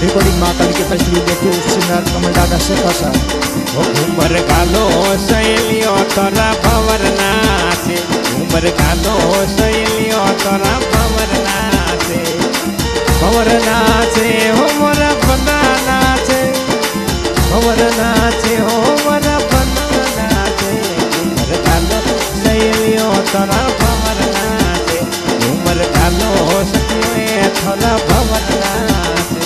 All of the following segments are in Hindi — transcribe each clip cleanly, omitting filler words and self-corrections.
रिकॉर्डिंग महाकाली के फैसले देखो सिंगर कमल दादा से कसा उमर गालो सहेलियो तोरा भंवर नाचे उमर गालो सहेलियो तोरा भंवर नाचे हो मोरा बना नाचे भंवर नाचे हो मोरा बना नाचे उमर गालो सहेलियो तोरा भंवर नाचे उमर गालो सखियो तोरा भंवर नाचे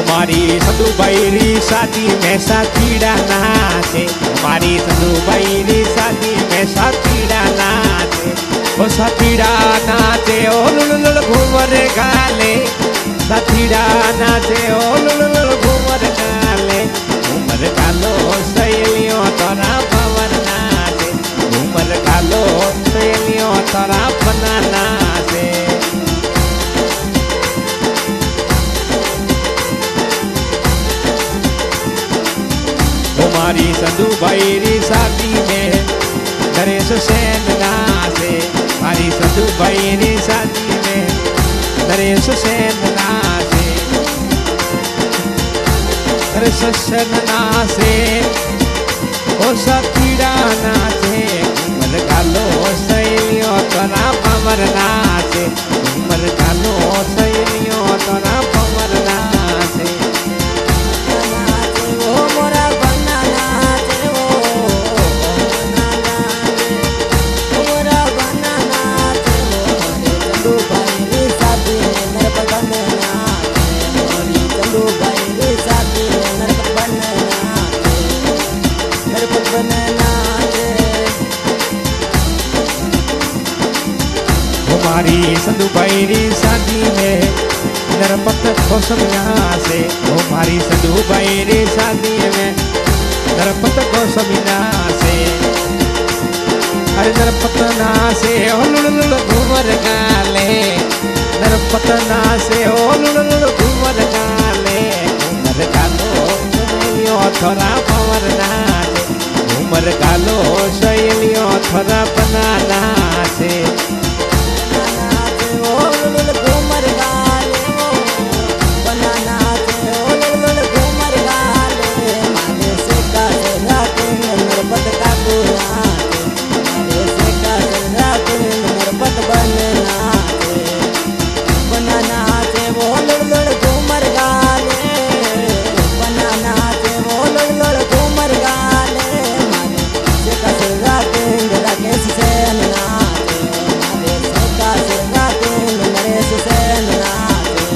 मारी संधू भाई शादी में साथीड़ा नाचे मारी संधू भाई शादी में साथीड़ा नाचे ओ साथीड़ा नाचे ओ लुल घूमर गाले साथीड़ा नाचे ओ लुल घूमर गाले घूमर गालो सहेलियों तोरा भंवर नाचे घूमर गालो सहेलियों तोरा बना नाचे मारी संधू भाई शादी में नरेश सेन नाचे मारी संधू भाई शादी में नरेश सेन नाचे नरेश सेन नाचे ओ साथीड़ा नाचे उमर गालो सहेलियों तोरा भंवर नाचे उमर गालो सहेलियों तोरा भंवर नाचे हमारी संधू भाई शादी में नरपत गोस्वामी से हमारी संधू भाई शादी में नरपत गोस्वामी से अरे नरपत ना से ओ लुल घूमर गाले नरपत ना से ओ लुल घूमर गाले घूमर गालो सहेलियों थोड़ा भंवर नाचे घूमर गालो सहेलियों थोड़ा बना नाचे घूमर गाले बना नाचे घूमर गाले माले से का राते नरपत का बुलाते माले से का राते नरपत बना नाचे वो घूमर गाले बना नाचे वो घूमर गाले माले से का राते राकेश सेन नाचे माले से का राते नरेश सेन नाचे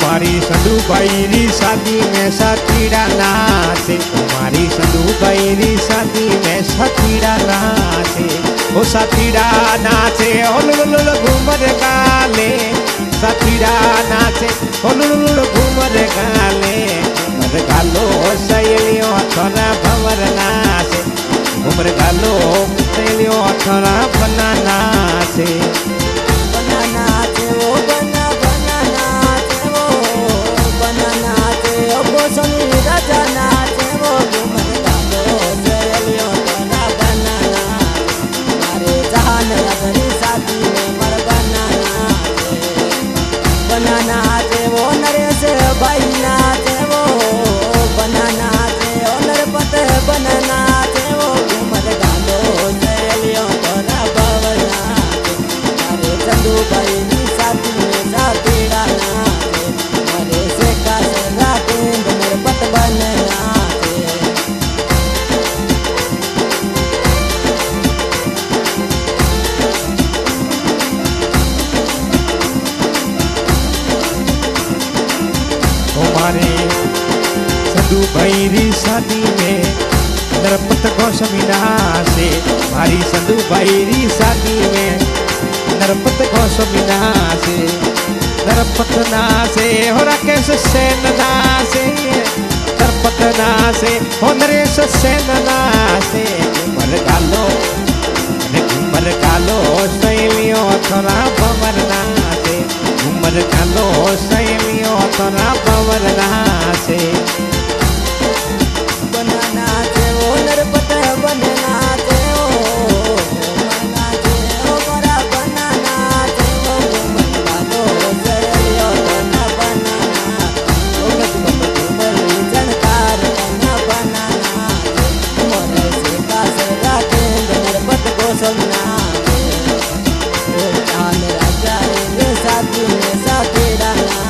मारी संधू भाई शादी में साथीड़ा नाचे मारी संधू भाई शादी में साथीड़ा नाचे ओ साथीड़ा नाचे ओ लुल घूमर गाले साथीड़ा नाचे ओ लुल घूमर गाले घूमर गालो सहेलियों थोड़ा भंवर नाचे घूमर गालो सहेलियों थोड़ा बना नाचे वो बना नाचे वो बना नाचे ओ गोस्वामी राजा नाचे वो घूमर गालो सहेलियों थोड़ा बना नाचे मारे जहान राजनी शादी में मर बना नाचे वो नरेश भाई नाचे वो बना नाचे ओ नरपत बना नाचे वो घूमर गालो सहेलियों तोरा भंवर नाचे मारे संधू भाई शादी में साथीड़ा नाचे मारे से का राते नरपत बना नाचे हमारे संधू भाई शादी में नरपत गोस्वामी से हमारी संधू भाई शादी में नरपत गोस्वामी से नरपत ना से हो राकेश सेन ना से नरपत नाचे हो नरेश सेन नाचे घूमर कालो शैलियों थोड़ा पवर नाचे घूमर कालो शैलियों थोड़ा पवर नाचे बना नाचे ओ नरपत बन नाचे ओ नाचे ओ मोरा बना नाचे ओ घूमर कालो शैलियों थोड़ा बना ओ गजब घूमर जनकार बना बना नाचे मोरे से कासर राखे नरपत को सुनना ओ चांद राजा रे साथी में साथी डालना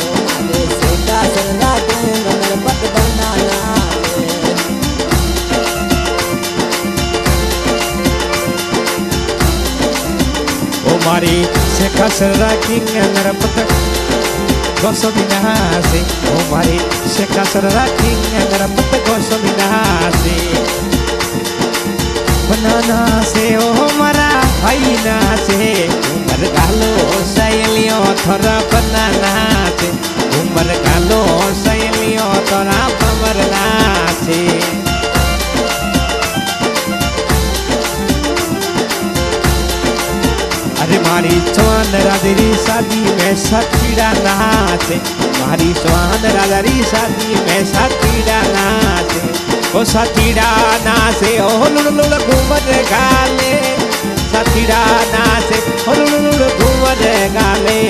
ओ मारे से कासर राखे नरपत बना नाचे ओ मारी से कासर राखी नरपत गोसविनासे ओ मारी से कासर राखी नरपत गोसविनासे बनाना से ओ मरा भाईना से उमर गालो शैलियों थोड़ा बनाना से उमर गालो शैलियों थोड़ा पवरना से अरे मारी स्वान राजरी शादी में सतीड़ा नाचे मारी स्वान राजरी शादी में सतीड़ा नाचे ओ सतीड़ा नाचे ओ लुल घूमर गाले सतीड़ा नाचे ओ लुल घूमर गाले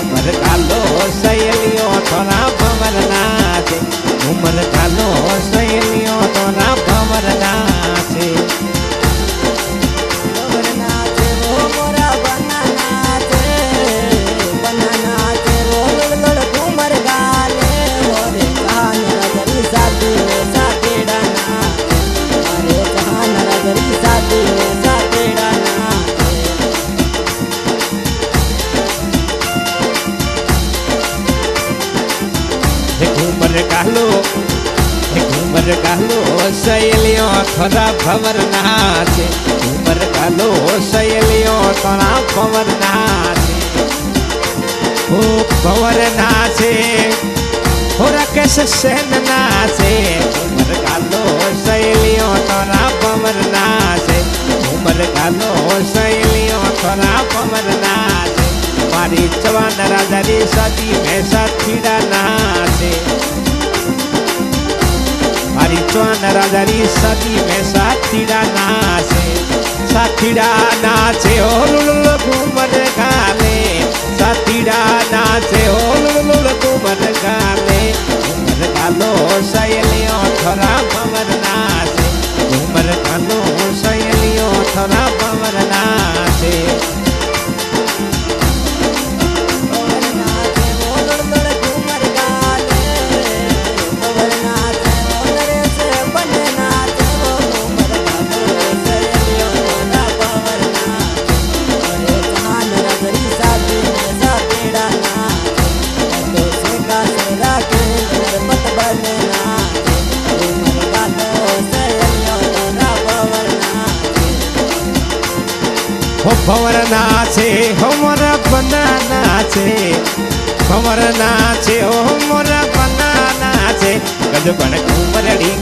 उमर कालो शैलियों थोड़ा पवर नाचे उमर कालो शैलियों थोड़ा पवर नाचे पवर नाचे ओ मोरा बना नाचे ओ लुल घूमर गाले मोरे कान नगरी साथी में साथी डाना मोरे कान नगरी साथी में साथी डाना घूमर कालो शैलियों थोड़ा भवर नाचे घूमर कालो शैलियों थोड़ा भवर नाचे ओ भवर नाचे हो राकेश सेन नाचे घूमर कालो शैलियों थोड़ा भवर नाचे घूमर कालो शैलियों थोड़ा भवर नाचे मारी जवान राजारी शादी में साथीड़ा नाचे मारी जवान राजारी शादी में साथीड़ा नाचे ओ लुल घूमर गाले साथीड़ा नाचे ओ लुल घूमर गाले घूमर गालो शैलियों थोड़ा पवर नाचे घूमर गालो शैलियों थोड़ा पवर नाचे पवर नाचे ओ लुल घूमर गाले पवर नाचे ओ नरेश बन नाचे ओ घूमर गालो शैलियों थोड़ा पवर नाचे मोरे चांद राजरी साथी में साथी डाना तो से कासर राखे नरपत बन नाचे घूमर गालो शैलियों थोड़ा पवर नाचे हो भवर नाचे हो मोरा बना नाचे भवर नाचे हो मोरा बना नाचे गजबन घूमरड़ी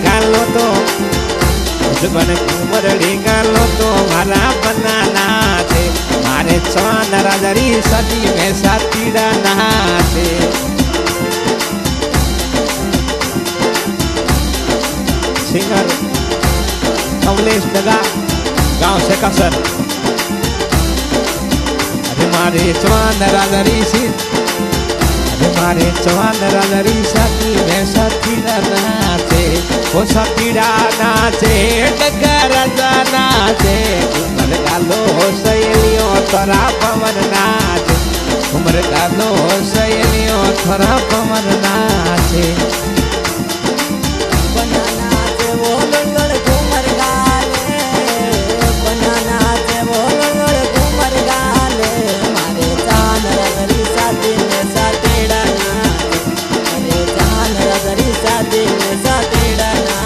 गालो तो मारा बना नाचे मारे स्वान राजरी सदी में साथीड़ा नाचे सिंगर कमलेश दगा गांव से कसर अरे मारे स्वान राजरी अरे मारे स्वान राजरी सदी में साथीड़ा नाचे ओ साथीड़ा नाचे डगा राजा नाचे उमर गालो शैलियों थोड़ा पवन नाचे उमर गालो शैलियों थोड़ा पवन नाचे बना नाचे वो लुल घूमर गाले बना नाचे वो लुल घूमर गाले मारे चांद राजरी शादी में साथी डाना मारे चांद राजरी शादी में साथी डाना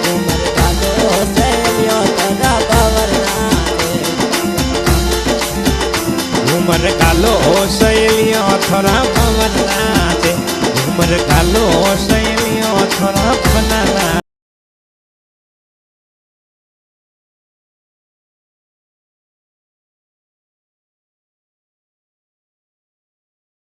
घूमर गालो शैलियों थोड़ा पवर नाचे घूमर गालो शैलियों थोड़ा पवन नाचे घूमर गालो शैलियों थोड़ा बनाना